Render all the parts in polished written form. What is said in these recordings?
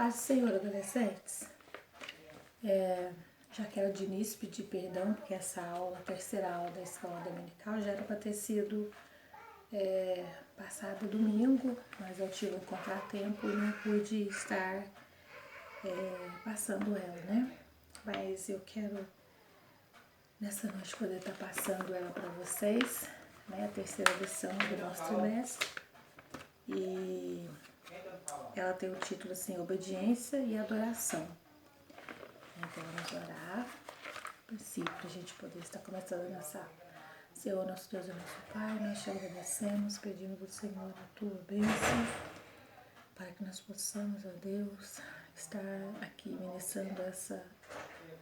Paz do Senhor, adolescentes. Já quero de início pedir perdão, porque essa aula, a terceira aula da escola dominical, já era para ter sido passada domingo, mas eu tive um contratempo e não pude estar passando ela, né? Mas eu quero, nessa noite, poder estar passando ela para vocês, né? A terceira lição do nosso trimestre. E ela tem o título assim, Obediência e Adoração. Então vamos orar, princípio, para a gente poder estar começando a nossa. Senhor, nosso Deus e nosso Pai, nós te agradecemos, pedimos do Senhor a tua bênção, para que nós possamos, ó Deus, estar aqui ministrando essa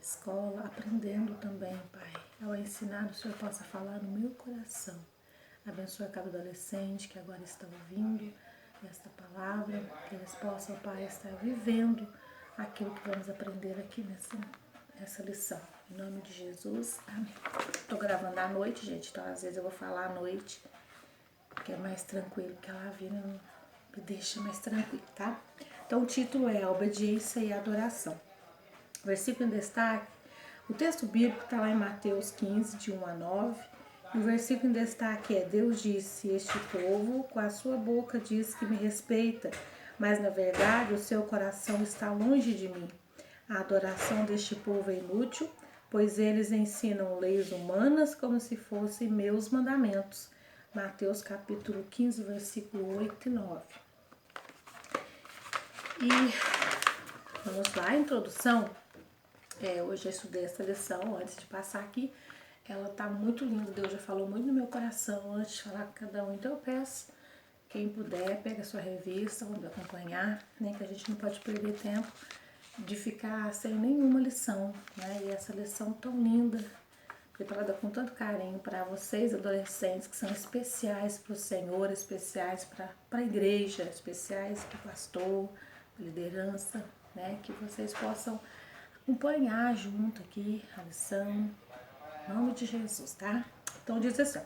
escola, aprendendo também, Pai. Ao ensinar, o Senhor possa falar no meu coração. Abençoa cada adolescente que agora está ouvindo esta palavra, que eles possam, Pai, estar vivendo aquilo que vamos aprender aqui nessa lição. Em nome de Jesus, amém. Tô gravando à noite, gente, então às vezes eu vou falar à noite, que é mais tranquilo, porque a Lavina me deixa mais tranquilo, tá? Então o título é Obediência e Adoração. Versículo em destaque, o texto bíblico está lá em Mateus 15, de 1 a 9, e o versículo em destaque é: Deus disse, este povo com a sua boca diz que me respeita, mas na verdade o seu coração está longe de mim. A adoração deste povo é inútil, pois eles ensinam leis humanas como se fossem meus mandamentos. Mateus capítulo 15, versículo 8 e 9. E vamos lá, a introdução. Hoje eu estudei essa lição antes de passar aqui. Ela tá muito linda, Deus já falou muito no meu coração antes de falar com cada um. Então eu peço, quem puder, pega a sua revista, vamos acompanhar, né? Que a gente não pode perder tempo de ficar sem nenhuma lição, né? E essa lição tão linda, preparada com tanto carinho para vocês, adolescentes, que são especiais para o Senhor, especiais para a igreja, especiais para o pastor, liderança, né? Que vocês possam acompanhar junto aqui a lição, em nome de Jesus, tá? Então diz assim,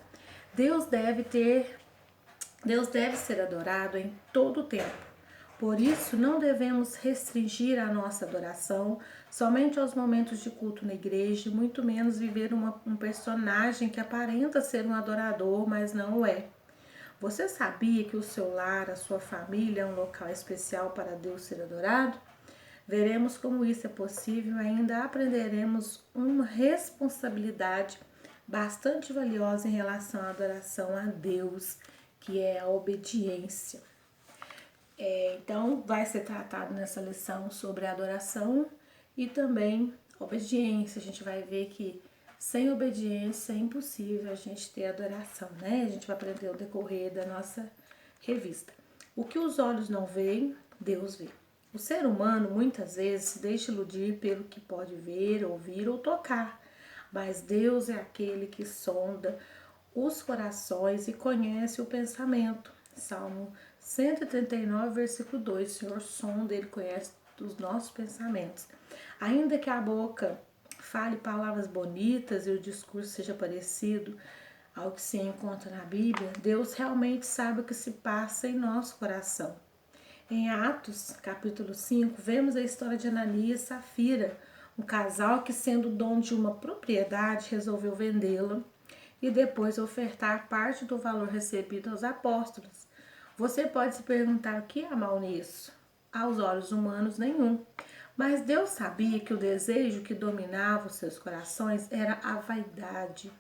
Deus deve ser adorado em todo o tempo. Por isso, não devemos restringir a nossa adoração somente aos momentos de culto na igreja, muito menos viver um personagem que aparenta ser um adorador, mas não o é. Você sabia que o seu lar, a sua família é um local especial para Deus ser adorado? Veremos como isso é possível e ainda aprenderemos uma responsabilidade bastante valiosa em relação à adoração a Deus, que é a obediência. Então, vai ser tratado nessa lição sobre adoração e também obediência. A gente vai ver que sem obediência é impossível a gente ter adoração, né? A gente vai aprender ao decorrer da nossa revista. O que os olhos não veem, Deus vê. O ser humano muitas vezes se deixa iludir pelo que pode ver, ouvir ou tocar, mas Deus é aquele que sonda os corações e conhece o pensamento. Salmo 139, versículo 2, o Senhor sonda, Ele conhece os nossos pensamentos. Ainda que a boca fale palavras bonitas e o discurso seja parecido ao que se encontra na Bíblia, Deus realmente sabe o que se passa em nosso coração. Em Atos, capítulo 5, vemos a história de Ananias e Safira, um casal que, sendo dono de uma propriedade, resolveu vendê-la e depois ofertar parte do valor recebido aos apóstolos. Você pode se perguntar o que há mal nisso? Aos olhos humanos, nenhum. Mas Deus sabia que o desejo que dominava os seus corações era a vaidade,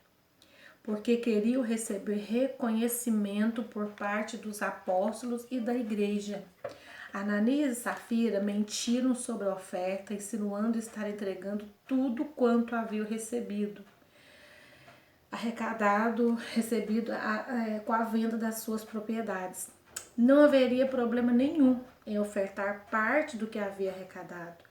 porque queriam receber reconhecimento por parte dos apóstolos e da igreja. Ananias e Safira mentiram sobre a oferta, insinuando estar entregando tudo quanto haviam recebido com a venda das suas propriedades. Não haveria problema nenhum em ofertar parte do que havia arrecadado,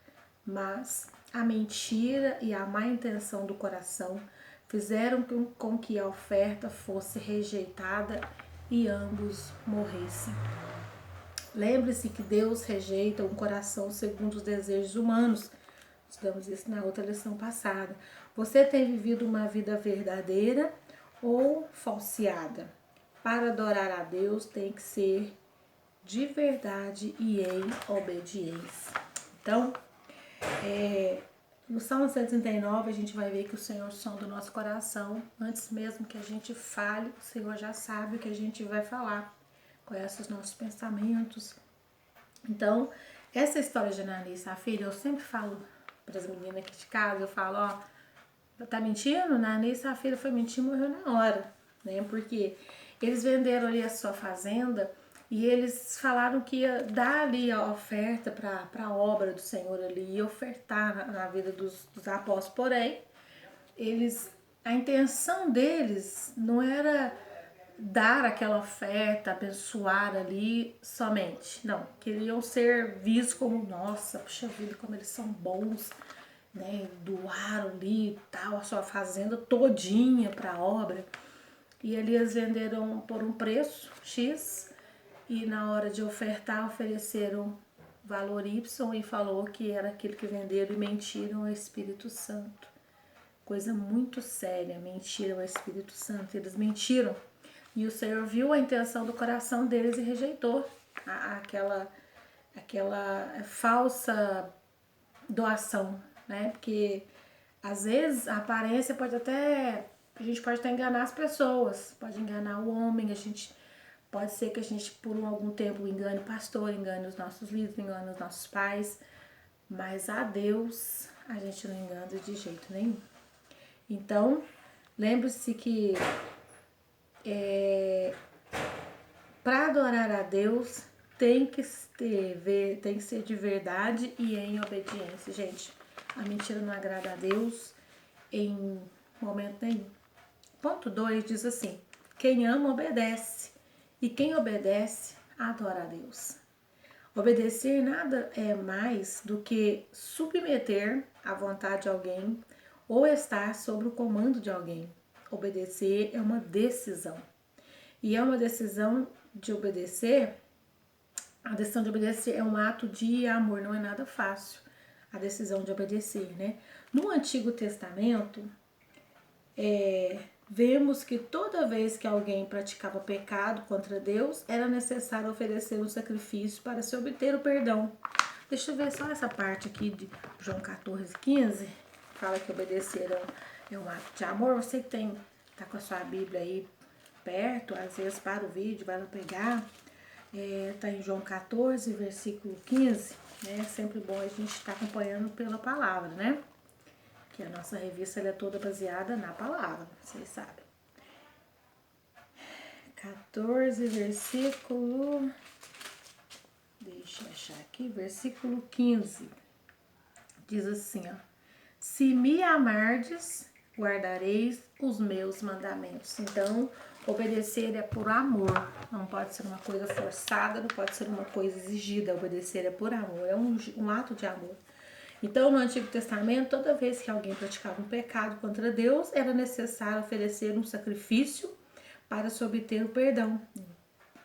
mas a mentira e a má intenção do coração fizeram com que a oferta fosse rejeitada e ambos morressem. Lembre-se que Deus rejeita um coração segundo os desejos humanos. Estudamos isso na outra lição passada. Você tem vivido uma vida verdadeira ou falseada? Para adorar a Deus tem que ser de verdade e em obediência. Então, no Salmo 139 a gente vai ver que o Senhor sonda o nosso coração. Antes mesmo que a gente fale, o Senhor já sabe o que a gente vai falar, conhece os nossos pensamentos. Então, essa história de Ananias e Safira, eu sempre falo para as meninas aqui de casa, eu falo, ó, tá mentindo? Ananias e Safira foi mentir e morreu na hora, né? Porque eles venderam ali a sua fazenda e eles falaram que ia dar ali a oferta para a obra do Senhor ali, ia ofertar na vida dos apóstolos. Porém, a intenção deles não era dar aquela oferta, abençoar ali somente. Não, queriam ser vistos como, nossa, puxa vida, como eles são bons, né? Doaram ali tal, a sua fazenda todinha para a obra. E ali eles venderam por um preço X e na hora de ofertar ofereceram valor Y e falou que era aquilo que venderam e mentiram ao Espírito Santo. Coisa muito séria, mentiram ao Espírito Santo, eles mentiram. E o Senhor viu a intenção do coração deles e rejeitou aquela falsa doação, né? Porque às vezes a aparência a gente pode até enganar as pessoas, pode enganar o homem, pode ser que a gente por algum tempo engane o pastor, engane os nossos líderes, engane os nossos pais, mas a Deus a gente não engana de jeito nenhum. Então, lembre-se que para adorar a Deus tem que ser de verdade e em obediência, gente. A mentira não agrada a Deus em momento nenhum. Ponto 2 diz assim: quem ama obedece e quem obedece adora a Deus. Obedecer nada é mais do que submeter à vontade de alguém ou estar sob o comando de alguém. Obedecer é uma decisão. E é uma decisão de obedecer. A decisão de obedecer é um ato de amor, não é nada fácil. A decisão de obedecer, né? No Antigo Testamento, vemos que toda vez que alguém praticava pecado contra Deus, era necessário oferecer um sacrifício para se obter o perdão. Deixa eu ver só essa parte aqui de João 14:15, fala que obedecer é um ato de amor. Você que tá com a sua Bíblia aí perto, às vezes para o vídeo, vai lá pegar, tá em João 14, versículo 15, né? É sempre bom a gente estar acompanhando pela palavra, né? Que a nossa revista ela é toda baseada na palavra, vocês sabem. 14, versículo... Deixa eu achar aqui, versículo 15. Diz assim, ó: se me amardes, guardareis os meus mandamentos. Então, obedecer é por amor, não pode ser uma coisa forçada, não pode ser uma coisa exigida. Obedecer é por amor, é um ato de amor. Então, no Antigo Testamento, toda vez que alguém praticava um pecado contra Deus, era necessário oferecer um sacrifício para se obter o perdão.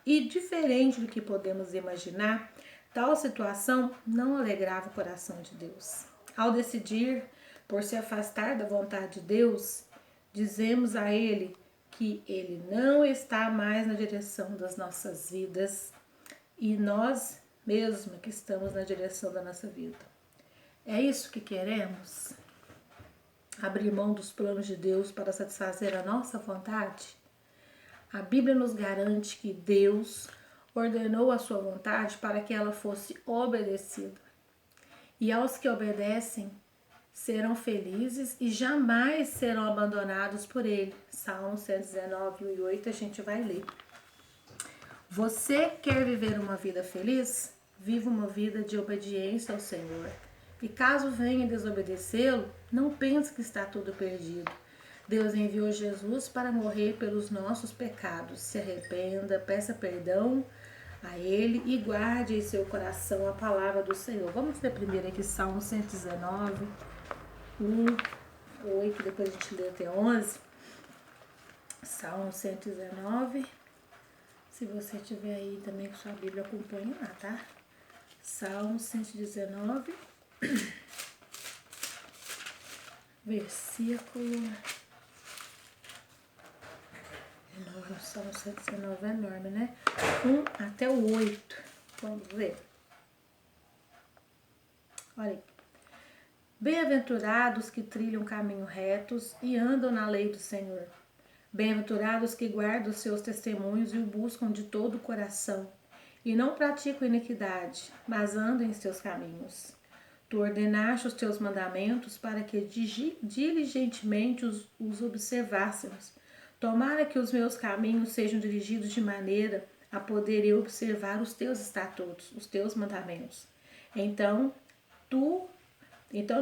E diferente do que podemos imaginar, tal situação não alegrava o coração de Deus. Ao decidir por se afastar da vontade de Deus, dizemos a Ele que Ele não está mais na direção das nossas vidas e nós mesmos que estamos na direção da nossa vida. É isso que queremos? Abrir mão dos planos de Deus para satisfazer a nossa vontade? A Bíblia nos garante que Deus ordenou a sua vontade para que ela fosse obedecida. E aos que obedecem serão felizes e jamais serão abandonados por Ele. Salmo 119:8 a gente vai ler. Você quer viver uma vida feliz? Viva uma vida de obediência ao Senhor. E caso venha desobedecê-lo, não pense que está tudo perdido. Deus enviou Jesus para morrer pelos nossos pecados. Se arrependa, peça perdão a Ele e guarde em seu coração a palavra do Senhor. Vamos ler primeiro aqui Salmo 119, 8, depois a gente lê até 11. Salmo 119. Se você tiver aí também com sua Bíblia, acompanhe lá, tá? Salmo 119, versículo... O Salmo 119 é enorme, né? 1 até o 8. Vamos ver. Olha aí. Bem-aventurados que trilham caminho retos e andam na lei do Senhor. Bem-aventurados que guardam os seus testemunhos e o buscam de todo o coração, e não praticam iniquidade, mas andam em seus caminhos. Tu ordenaste os teus mandamentos para que diligentemente os observássemos. Tomara que os meus caminhos sejam dirigidos de maneira a poder eu observar os teus estatutos, os teus mandamentos. Então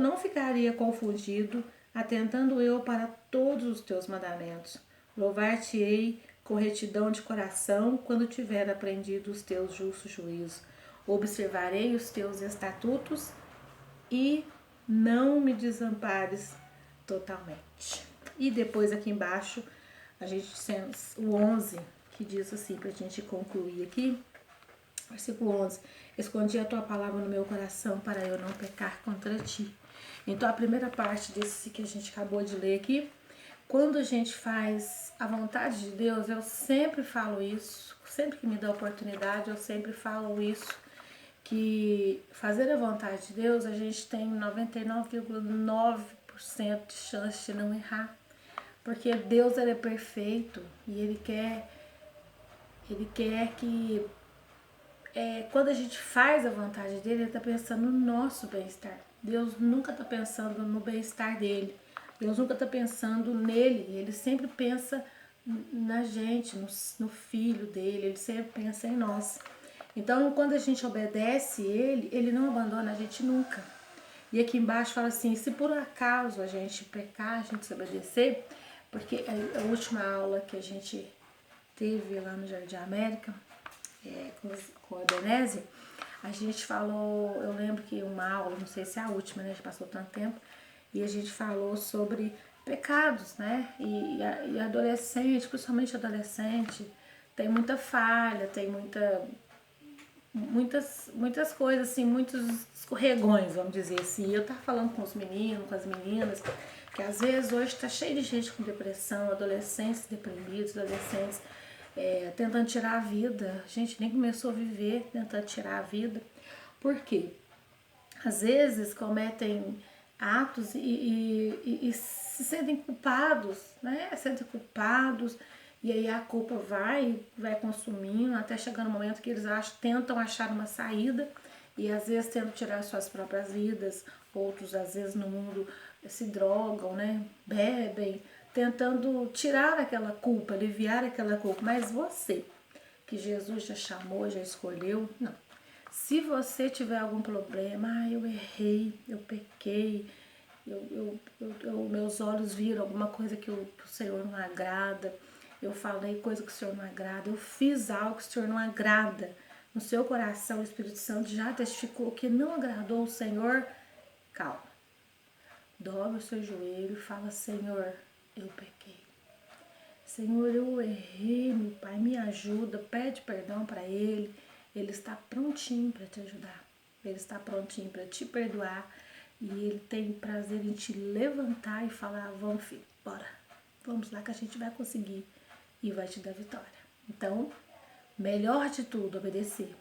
não ficaria confundido, atentando eu para todos os teus mandamentos. Louvar-te-ei com retidão de coração quando tiver aprendido os teus justos juízos. Observarei os teus estatutos e não me desampares totalmente. E depois aqui embaixo, a gente tem o 11, que diz assim, para a gente concluir aqui. Versículo 11. Escondi a tua palavra no meu coração para eu não pecar contra ti. Então a primeira parte desse que a gente acabou de ler aqui, quando a gente faz a vontade de Deus, eu sempre falo isso, sempre que me dá oportunidade, eu sempre falo isso, que fazer a vontade de Deus, a gente tem 99,9% de chance de não errar. Porque Deus, ele é perfeito e Ele quer que quando a gente faz a vontade dele, ele está pensando no nosso bem-estar. Deus nunca está pensando no bem-estar dele. Deus nunca está pensando nele. Ele sempre pensa na gente, no filho dele. Ele sempre pensa em nós. Então, quando a gente obedece ele, ele não abandona a gente nunca. E aqui embaixo fala assim, se por acaso a gente pecar, a gente desobedecer, porque a última aula que a gente teve lá no Jardim América, com a Ebenezer, a gente falou, eu lembro que uma aula, não sei se é a última, né, já passou tanto tempo, e a gente falou sobre pecados, né, e adolescente, principalmente adolescente, tem muita falha, tem muitas coisas, assim, muitos escorregões, vamos dizer assim. Eu tava falando com os meninos, com as meninas, que às vezes hoje tá cheio de gente com depressão, adolescentes deprimidos, adolescentes tentando tirar a vida. A gente nem começou a viver tentando tirar a vida. Por quê? Às vezes cometem atos e se sentem culpados, né? Sentem culpados, e aí a culpa vai consumindo até chegar no momento que eles tentam achar uma saída e às vezes tentam tirar suas próprias vidas. Outros às vezes no mundo se drogam, né? Bebem, tentando tirar aquela culpa, aliviar aquela culpa. Mas você, que Jesus já chamou, já escolheu, não. Se você tiver algum problema, eu errei, eu pequei, meus olhos viram alguma coisa que o Senhor não agrada, eu falei coisa que o Senhor não agrada, eu fiz algo que o Senhor não agrada. No seu coração, o Espírito Santo já testificou que não agradou o Senhor. Calma. Dobra o seu joelho e fala, Senhor, eu pequei. Senhor, eu errei, meu Pai, me ajuda, pede perdão para Ele. Ele está prontinho para te ajudar. Ele está prontinho para te perdoar. E Ele tem prazer em te levantar e falar, vamos filho, bora. Vamos lá que a gente vai conseguir e vai te dar vitória. Então, melhor de tudo, obedecer.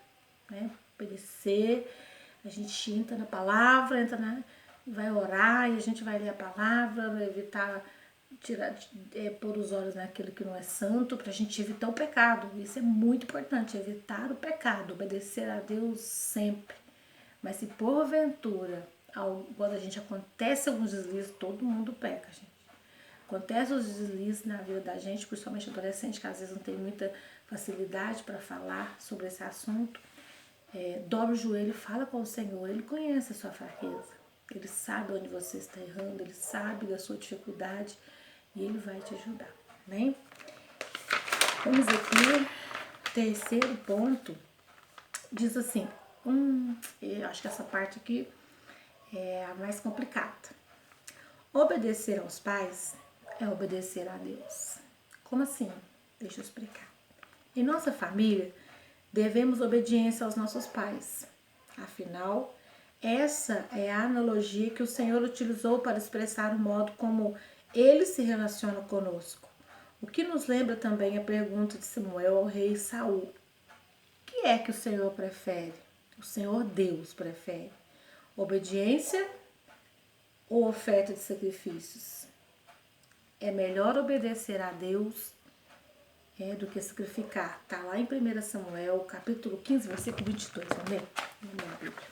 Né? Obedecer, a gente entra na palavra, vai orar e a gente vai ler a palavra, evitar pôr os olhos naquilo que não é santo, pra gente evitar o pecado. Isso é muito importante, evitar o pecado, obedecer a Deus sempre. Mas se porventura, quando a gente acontece alguns deslizes, todo mundo peca, gente. Acontece os deslizes na vida da gente, principalmente adolescente, que às vezes não tem muita facilidade para falar sobre esse assunto. Dobra o joelho e fala com o Senhor. Ele conhece a sua fraqueza. Ele sabe onde você está errando, ele sabe da sua dificuldade e ele vai te ajudar, né? Vamos aqui, terceiro ponto, diz assim, eu acho que essa parte aqui é a mais complicada. Obedecer aos pais é obedecer a Deus. Como assim? Deixa eu explicar. Em nossa família, devemos obediência aos nossos pais. Afinal, essa é a analogia que o Senhor utilizou para expressar o modo como Ele se relaciona conosco. O que nos lembra também a pergunta de Samuel ao rei Saul. O que é que o Senhor prefere? O Senhor Deus prefere. Obediência ou oferta de sacrifícios? É melhor obedecer a Deus do que sacrificar. Está lá em 1 Samuel, capítulo 15, versículo 22, vamos ler? Vamos ler a Bíblia.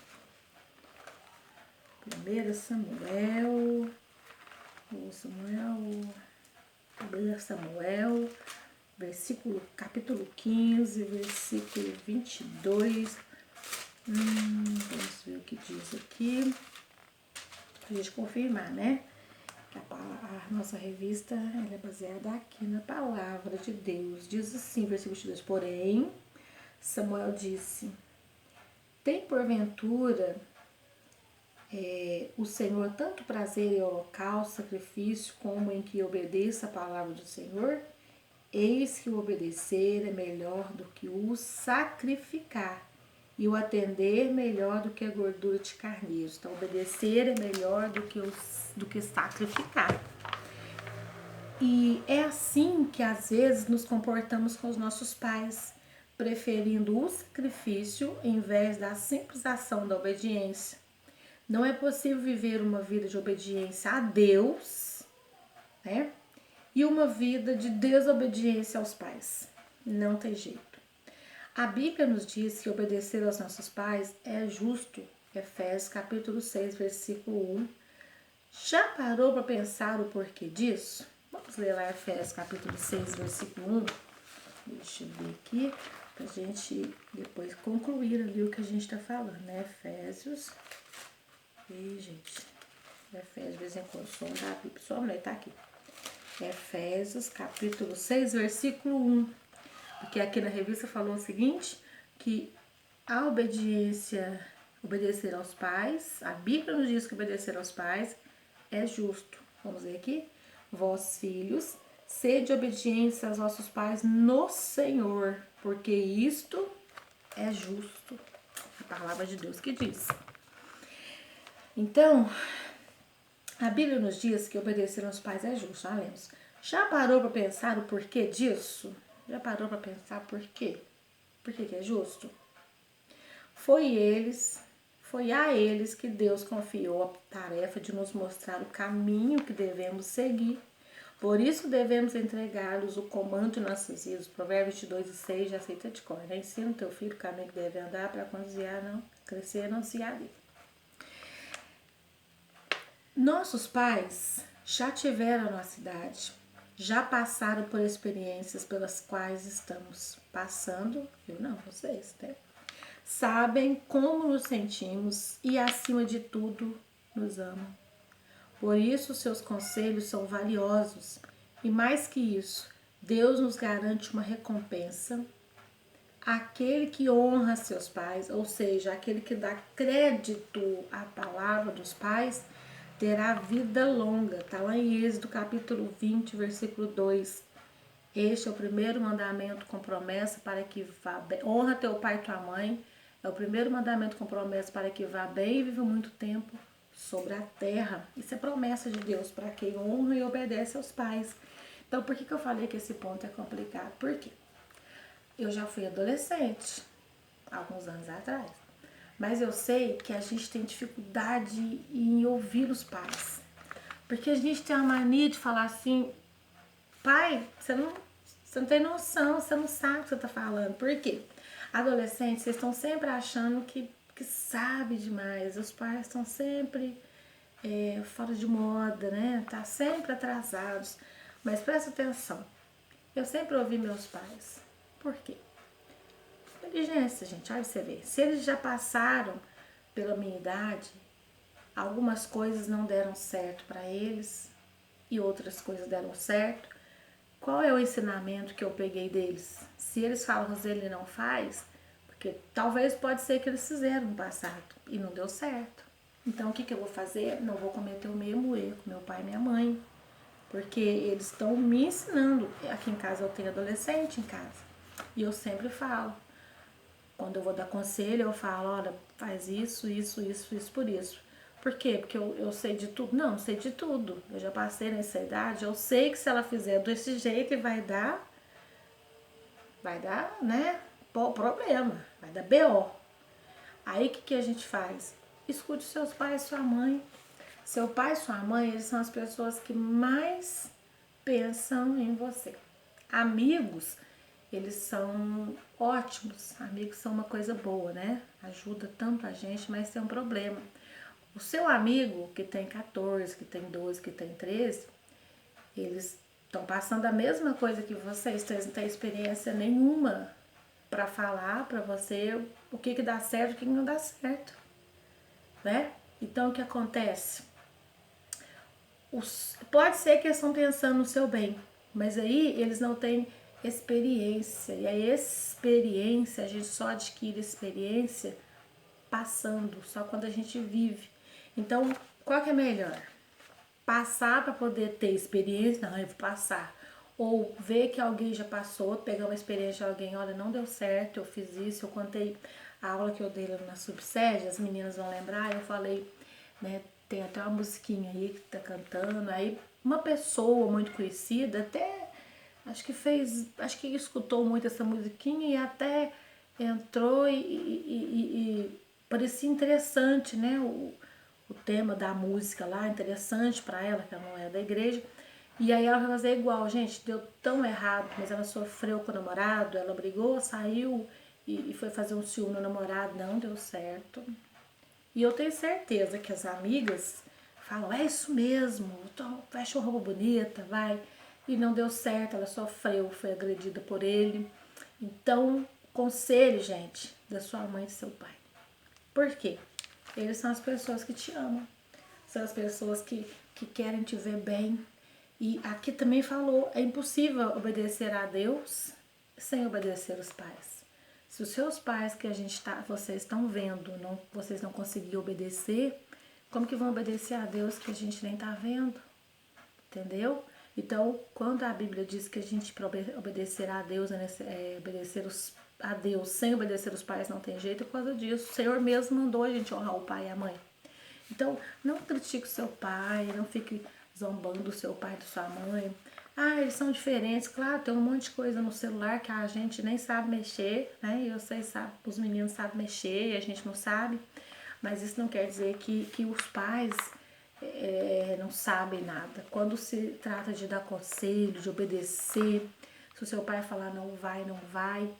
1 Samuel, 1 Samuel, capítulo 15, versículo 22. Vamos ver o que diz aqui, pra gente confirmar, né? A nossa revista ela é baseada aqui na palavra de Deus. Diz assim, versículo 22. Porém, Samuel disse: tem porventura o Senhor tanto prazer em holocausto, sacrifício, como em que obedeça a palavra do Senhor? Eis que o obedecer é melhor do que o sacrificar, e o atender melhor do que a gordura de carneiros. Então, obedecer é melhor do que sacrificar. E é assim que às vezes nos comportamos com os nossos pais, preferindo o sacrifício em vez da simples ação da obediência. Não é possível viver uma vida de obediência a Deus, né? E uma vida de desobediência aos pais. Não tem jeito. A Bíblia nos diz que obedecer aos nossos pais é justo. Efésios capítulo 6, versículo 1. Já parou para pensar o porquê disso? Vamos ler lá Efésios capítulo 6, versículo 1. Deixa eu ver aqui, pra gente depois concluir ali o que a gente está falando, né? Efésios. E, gente, Efésios, de vez em quando, som da Bíblia. Só a mulher tá aqui. Efésios capítulo 6, versículo 1. Porque aqui na revista falou o seguinte, que a obediência, obedecer aos pais, a Bíblia nos diz que obedecer aos pais é justo. Vamos ver aqui. Vós, filhos, sede obediência aos vossos pais no Senhor, porque isto é justo. A palavra de Deus que diz. Então, a Bíblia nos diz que obedecer aos pais é justo, já lemos. Já parou para pensar o porquê disso? Já parou para pensar por quê? Por que é justo? Foi a eles que Deus confiou a tarefa de nos mostrar o caminho que devemos seguir. Por isso devemos entregar-lhes o comando de nossos vidas. Provérbios 22:6 já aceita de cor. Né? Ensina o teu filho o caminho que deve andar para quando desviar, não crescer, não desviar dele. Nossos pais já tiveram a nossa idade, já passaram por experiências pelas quais estamos passando, eu não, vocês, né? Sabem como nos sentimos e, acima de tudo, nos amam. Por isso, seus conselhos são valiosos e, mais que isso, Deus nos garante uma recompensa. Aquele que honra seus pais, ou seja, aquele que dá crédito à palavra dos pais, terá vida longa. Está lá em Êxodo capítulo 20, versículo 2. Este é o primeiro mandamento com promessa para que vá bem. Honra teu pai e tua mãe. É o primeiro mandamento com promessa para que vá bem e viva muito tempo sobre a terra. Isso é promessa de Deus para quem honra e obedece aos pais. Então, por que eu falei que esse ponto é complicado? Por quê? Eu já fui adolescente, alguns anos atrás. Mas eu sei que a gente tem dificuldade em ouvir os pais. Porque a gente tem a mania de falar assim, pai, você não tem noção, você não sabe o que você está falando. Por quê? Adolescentes, vocês estão sempre achando que sabe demais. Os pais estão sempre fora de moda, né? Tá sempre atrasados. Mas presta atenção. Eu sempre ouvi meus pais. Por quê? Inteligência, gente. Olha você ver. Se eles já passaram pela minha idade, algumas coisas não deram certo para eles e outras coisas deram certo. Qual é o ensinamento que eu peguei deles? Se eles falam, Roseli, não faz, porque talvez pode ser que eles fizeram no passado e não deu certo. Então o que eu vou fazer? Não vou cometer o mesmo erro com meu pai e minha mãe, porque eles estão me ensinando. Aqui em casa eu tenho adolescente em casa e eu sempre falo. Quando eu vou dar conselho, eu falo, olha, faz isso, por isso. Por quê? Porque eu sei de tudo? Não sei de tudo. Eu já passei nessa idade, eu sei que se ela fizer desse jeito vai dar, né, problema, vai dar BO. Aí o que a gente faz? escute seus pais e sua mãe. Seu pai e sua mãe, eles são as pessoas que mais pensam em você. Amigos, eles são ótimos. Amigos são uma coisa boa, né? Ajuda tanto a gente, mas tem um problema. O seu amigo que tem 14, que tem 12, que tem 13, eles estão passando a mesma coisa que vocês, vocês não têm experiência nenhuma para falar para você o que dá certo e o que não dá certo, né? Então o que acontece? Pode ser que eles estão pensando no seu bem, mas aí eles não têm experiência. E a experiência, a gente só adquire experiência passando, só quando a gente vive. Então, qual que é melhor? Passar para poder ter experiência? Não, eu vou passar. Ou ver que alguém já passou, pegar uma experiência de alguém, olha, não deu certo, eu fiz isso, eu contei a aula que eu dei lá na Subsede, as meninas vão lembrar, eu falei, né, tem até uma musiquinha aí que tá cantando, aí uma pessoa muito conhecida, até acho que escutou muito essa musiquinha e até entrou e parecia interessante, né, o tema da música lá, interessante para ela, que ela não é da igreja. E aí ela vai fazer igual, gente, deu tão errado, mas ela sofreu com o namorado, ela brigou, saiu e foi fazer um ciúme no namorado, não deu certo. E eu tenho certeza que as amigas falam, é isso mesmo, veste uma roupa bonita, vai. E não deu certo, ela sofreu, foi agredida por ele. Então, conselho, gente, da sua mãe e do seu pai. Por quê? Eles são as pessoas que te amam. São as pessoas que querem te ver bem. E aqui também falou, é impossível obedecer a Deus sem obedecer os pais. Se os seus pais que vocês estão vendo, vocês não conseguiram obedecer, como que vão obedecer a Deus que a gente nem está vendo? Entendeu? Então, quando a Bíblia diz que a gente para obedecer a Deus, a Deus sem obedecer os pais não tem jeito, é por causa disso. O Senhor mesmo mandou a gente honrar o pai e a mãe. Então, não critique o seu pai, não fique zombando do seu pai e da sua mãe. Ah, eles são diferentes. Claro, tem um monte de coisa no celular que a gente nem sabe mexer, né? E vocês sabem, os meninos sabem mexer e a gente não sabe. Mas isso não quer dizer que os pais não sabem nada. Quando se trata de dar conselho, de obedecer, se o seu pai falar não vai, não vai.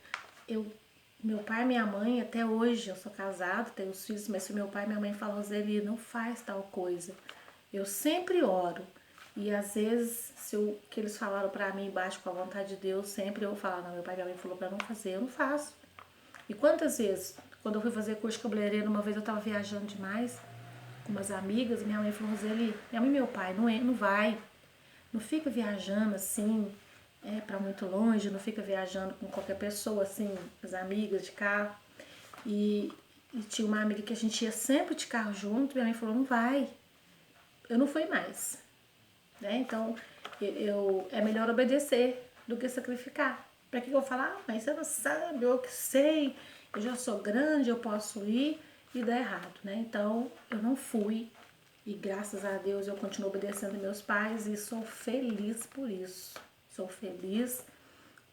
Meu pai e minha mãe, até hoje, eu sou casada, tenho os filhos, mas se meu pai e minha mãe falam, Zeli, não faz tal coisa, eu sempre oro. E às vezes, se o que eles falaram pra mim embaixo com a vontade de Deus, sempre eu vou falar, não, meu pai e minha mãe falou pra não fazer, eu não faço. E quantas vezes, quando eu fui fazer curso de cabeleireiro, uma vez eu tava viajando demais com umas amigas, minha mãe falou, Zeli, minha mãe e meu pai, não vai, não fica viajando assim, para muito longe, não fica viajando com qualquer pessoa, assim, as amigas de carro. E tinha uma amiga que a gente ia sempre de carro junto, minha mãe falou, não vai. Eu não fui mais. Né? Então, é melhor obedecer do que sacrificar. Para que eu vou falar, mas você não sabe, eu que sei, eu já sou grande, eu posso ir e dar errado, né? Então, eu não fui e graças a Deus eu continuo obedecendo meus pais e sou feliz por isso. Sou feliz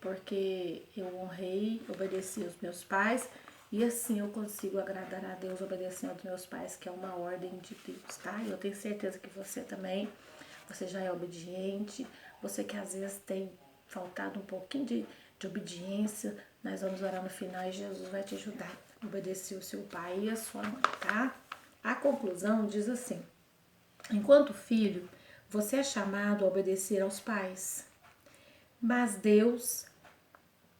porque eu honrei, obedeci os meus pais e assim eu consigo agradar a Deus obedecendo aos meus pais, que é uma ordem de Deus, tá? E eu tenho certeza que você também, você já é obediente, você que às vezes tem faltado um pouquinho de obediência, nós vamos orar no final e Jesus vai te ajudar a obedecer o seu pai e a sua mãe, tá? A conclusão diz assim: enquanto filho, você é chamado a obedecer aos pais, mas Deus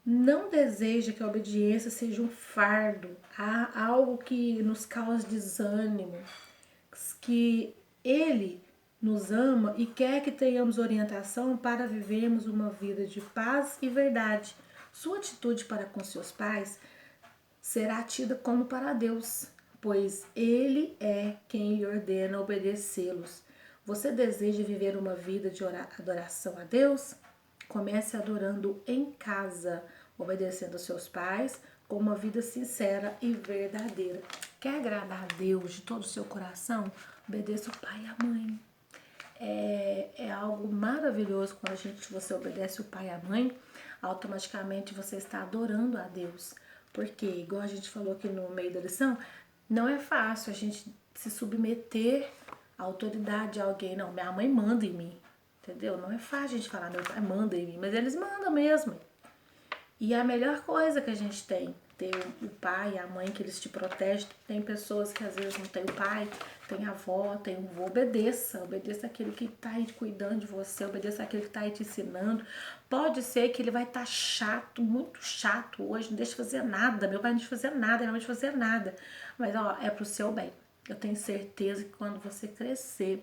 não deseja que a obediência seja um fardo, algo que nos cause desânimo, que Ele nos ama e quer que tenhamos orientação para vivermos uma vida de paz e verdade. Sua atitude para com seus pais será tida como para Deus, pois Ele é quem lhe ordena obedecê-los. Você deseja viver uma vida de adoração a Deus? Comece adorando em casa, obedecendo aos seus pais, com uma vida sincera e verdadeira. Quer agradar a Deus de todo o seu coração? Obedeça o pai e a mãe. É algo maravilhoso quando você obedece o pai e a mãe, automaticamente você está adorando a Deus. Porque, igual a gente falou aqui no meio da lição, Não é fácil a gente se submeter à autoridade de alguém. Não, minha mãe manda em mim, entendeu? Não é fácil a gente falar, meu pai manda em mim, mas eles mandam mesmo. E é a melhor coisa que a gente tem, ter o pai e a mãe que eles te protegem. Tem pessoas que às vezes não tem o pai, tem a avó, tem o avô. Obedeça aquele que tá aí cuidando de você, obedeça aquele que tá aí te ensinando. Pode ser que ele vai estar chato, muito chato hoje, não deixa de fazer nada. Meu pai não deixa de fazer nada, não deixa de fazer nada. Mas ó, é pro seu bem. Eu tenho certeza que quando você crescer,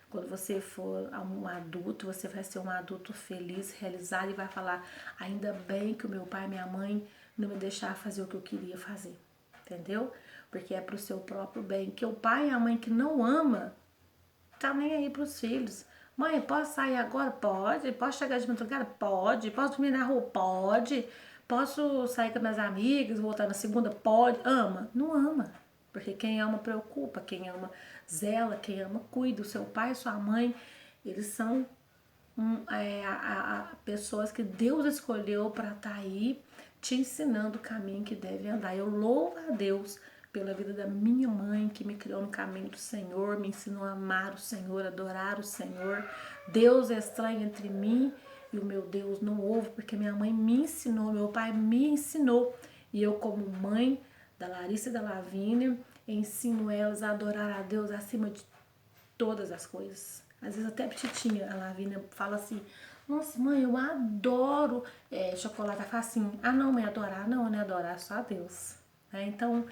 quando você for um adulto, você vai ser um adulto feliz, realizado e vai falar: ainda bem que o meu pai e minha mãe não me deixaram fazer o que eu queria fazer. Entendeu? Porque é pro seu próprio bem. Que o pai e a mãe que não ama, tá nem aí pros filhos. Mãe, posso sair agora? Pode. Posso chegar de madrugada? Pode. Posso dormir na rua? Pode. Posso sair com minhas amigas, voltar na segunda? Pode. Ama? Não ama. Porque quem ama preocupa, quem ama zela, quem ama cuida. O seu pai e sua mãe, eles são pessoas que Deus escolheu para estar aí te ensinando o caminho que deve andar. Eu louvo a Deus pela vida da minha mãe, que me criou no caminho do Senhor, me ensinou a amar o Senhor, adorar o Senhor. Deus é estranho entre mim e o meu Deus não ouve, porque minha mãe me ensinou, meu pai me ensinou. E eu, como mãe da Larissa e da Lavínia, ensino elas a adorar a Deus acima de todas as coisas. Às vezes até a Petitinha, a Lavínia, fala assim: nossa, mãe, eu adoro chocolate. Ela fala assim: ah, não, mãe, adorar? Não, não é adorar, só a Deus. Então,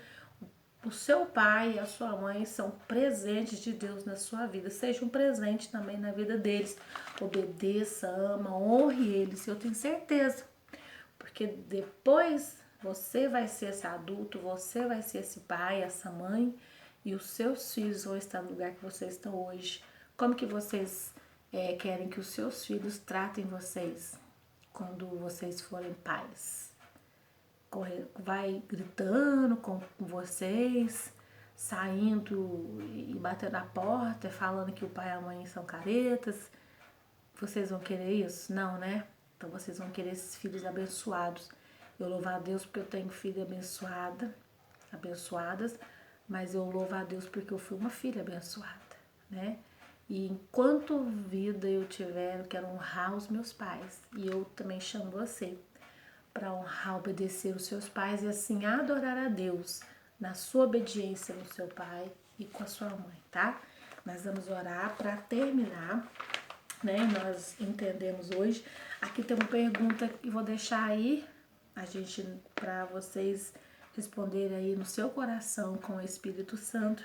o seu pai e a sua mãe são presentes de Deus na sua vida. Seja um presente também na vida deles. Obedeça, ama, honre eles. Eu tenho certeza. Porque depois você vai ser esse adulto, você vai ser esse pai, essa mãe, e os seus filhos vão estar no lugar que vocês estão hoje. Como que vocês querem que os seus filhos tratem vocês quando vocês forem pais? Vai gritando com vocês, saindo e batendo na porta, falando que o pai e a mãe são caretas. Vocês vão querer isso? Não, né? Então vocês vão querer esses filhos abençoados. Eu louvo a Deus porque eu tenho filha abençoadas, mas eu louvo a Deus porque eu fui uma filha abençoada, né? E enquanto vida eu tiver, eu quero honrar os meus pais. E eu também chamo você para honrar, obedecer os seus pais e assim adorar a Deus na sua obediência no seu pai e com a sua mãe, tá? Nós vamos orar para terminar, né? Nós entendemos hoje. Aqui tem uma pergunta que vou deixar aí para vocês responderem aí no seu coração com o Espírito Santo.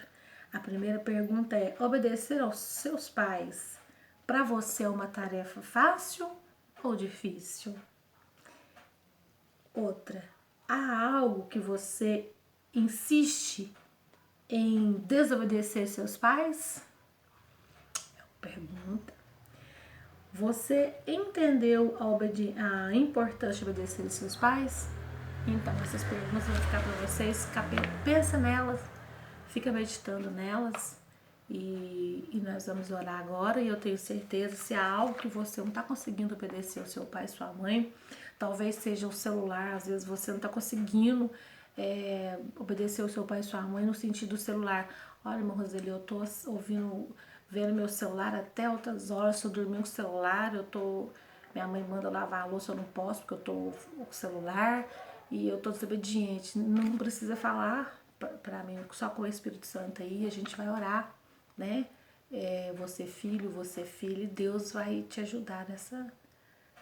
A primeira pergunta é: obedecer aos seus pais para você é uma tarefa fácil ou difícil? Outra: há algo que você insiste em desobedecer seus pais? É uma pergunta. Você entendeu a importância de obedecer aos seus pais? Então, essas perguntas vão ficar para vocês. Pensa nelas, fica meditando nelas. E nós vamos orar agora. E eu tenho certeza, se há algo que você não está conseguindo obedecer ao seu pai e sua mãe, talvez seja o celular. Às vezes você não está conseguindo obedecer ao seu pai e sua mãe no sentido do celular. Olha, irmã Roseli, eu tô vendo meu celular até altas horas, se eu dormir com o celular, minha mãe manda lavar a louça, eu não posso porque eu tô com o celular e eu tô desobediente. Não precisa falar pra mim, só com o Espírito Santo aí, a gente vai orar, né? Você filho, você filha, e Deus vai te ajudar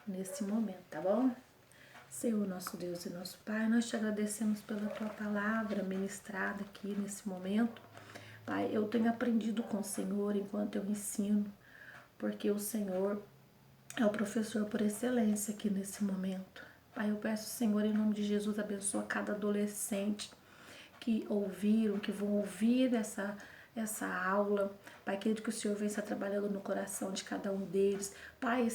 nesse momento, tá bom? Senhor, nosso Deus e nosso Pai, nós te agradecemos pela tua palavra ministrada aqui nesse momento. Pai, eu tenho aprendido com o Senhor enquanto eu ensino, porque o Senhor é o professor por excelência aqui nesse momento. Pai, eu peço, Senhor, em nome de Jesus, abençoa cada adolescente que ouviram, que vão ouvir essa aula. Pai querido, que o Senhor venha estar trabalhando no coração de cada um deles. Pai,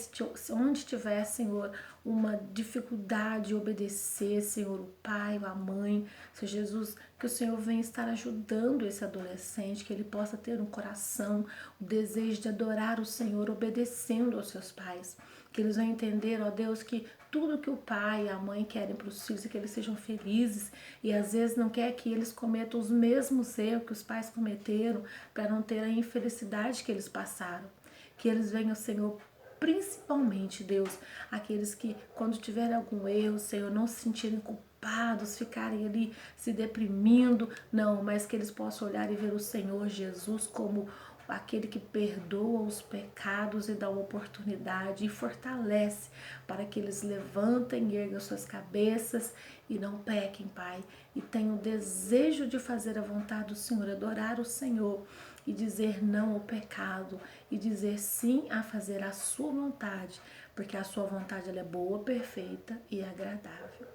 onde tiver, Senhor, uma dificuldade de obedecer, Senhor, o pai, a mãe, Senhor Jesus, que o Senhor venha estar ajudando esse adolescente, que ele possa ter um coração, o desejo de adorar o Senhor, obedecendo aos seus pais. que eles vão entender, ó Deus, que tudo que o pai e a mãe querem para os filhos é que eles sejam felizes e às vezes não quer que eles cometam os mesmos erros que os pais cometeram para não ter a infelicidade que eles passaram. Que eles venham, Senhor, principalmente, Deus, aqueles que quando tiverem algum erro, Senhor, não se sentirem culpados, ficarem ali se deprimindo, não, mas que eles possam olhar e ver o Senhor Jesus como aquele que perdoa os pecados e dá uma oportunidade e fortalece para que eles levantem e ergam suas cabeças e não pequem, Pai, e tenham o desejo de fazer a vontade do Senhor, adorar o Senhor e dizer não ao pecado e dizer sim a fazer a sua vontade, porque a sua vontade ela é boa, perfeita e agradável.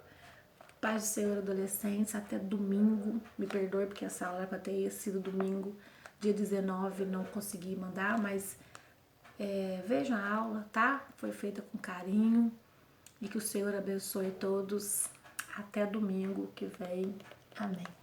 Paz do Senhor, adolescentes, até domingo. Me perdoe porque essa aula era para ter sido domingo, dia 19, não consegui mandar, mas vejam a aula, tá? Foi feita com carinho e que o Senhor abençoe todos. Até domingo que vem. Amém.